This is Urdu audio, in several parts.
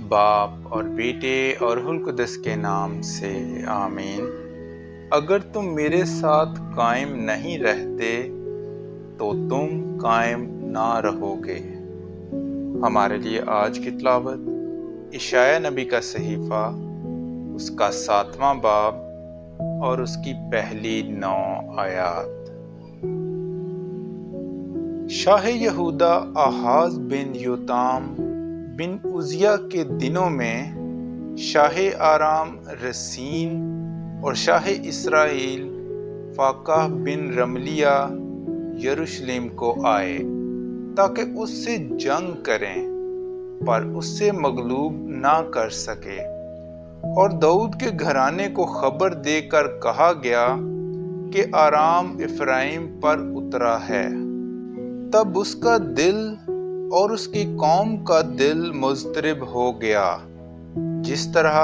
باپ اور بیٹے اور روح القدس کے نام سے آمین۔ اگر تم میرے ساتھ قائم نہیں رہتے تو تم قائم نہ رہو گے۔ ہمارے لیے آج کی تلاوت اشعیاء نبی کا صحیفہ، اس کا 7واں باب اور اس کی پہلی 9 آیات۔ شاہ یہودہ آحاز بن یوتام بن عزیہ کے دنوں میں شاہ آرام رسین اور شاہ اسرائیل فاقہ بن رملیہ یروشلم کو آئے تاکہ اس سے جنگ کریں، پر اس سے مغلوب نہ کر سکے۔ اور داؤد کے گھرانے کو خبر دے کر کہا گیا کہ آرام افرائیم پر اترا ہے۔ تب اس کا دل اور اس کی قوم کا دل مضطرب ہو گیا، جس طرح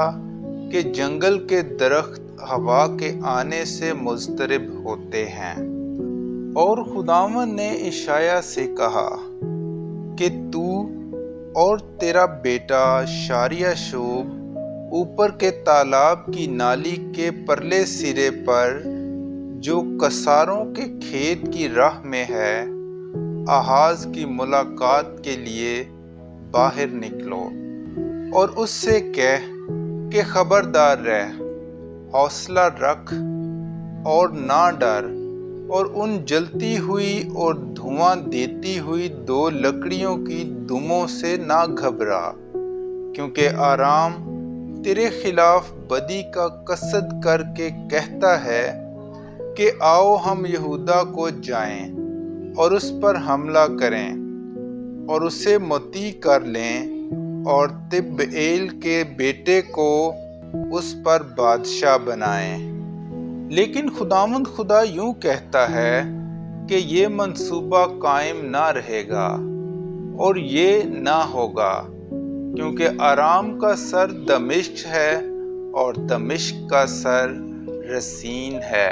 کہ جنگل کے درخت ہوا کے آنے سے مضطرب ہوتے ہیں۔ اور خداوند نے اشعیاء سے کہا کہ تو اور تیرا بیٹا شاریاشوب اوپر کے تالاب کی نالی کے پرلے سرے پر جو کساروں کے کھیت کی راہ میں ہے، آحاز کی ملاقات کے لیے باہر نکلو اور اس سے کہہ کہ خبردار رہ، حوصلہ رکھ اور نہ ڈر، اور ان جلتی ہوئی اور دھواں دیتی ہوئی 2 لکڑیوں کی دموں سے نہ گھبرا، کیونکہ آرام تیرے خلاف بدی کا قصد کر کے کہتا ہے کہ آؤ ہم یہودہ کو جائیں اور اس پر حملہ کریں اور اسے مطیع کر لیں اور طبعیل کے بیٹے کو اس پر بادشاہ بنائیں۔ لیکن خداوند خدا یوں کہتا ہے کہ یہ منصوبہ قائم نہ رہے گا اور یہ نہ ہوگا، کیونکہ آرام کا سر دمشق ہے اور دمشق کا سر رسین ہے،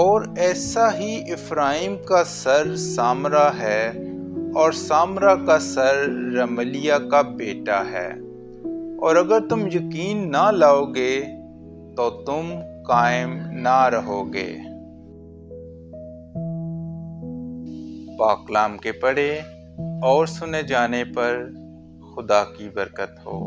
اور ایسا ہی افرائیم کا سر سامرا ہے اور سامرا کا سر رملیہ کا بیٹا ہے۔ اور اگر تم یقین نہ لاؤ گے تو تم قائم نہ رہو گے۔ پاک کلام کے پڑھے اور سنے جانے پر خدا کی برکت ہو۔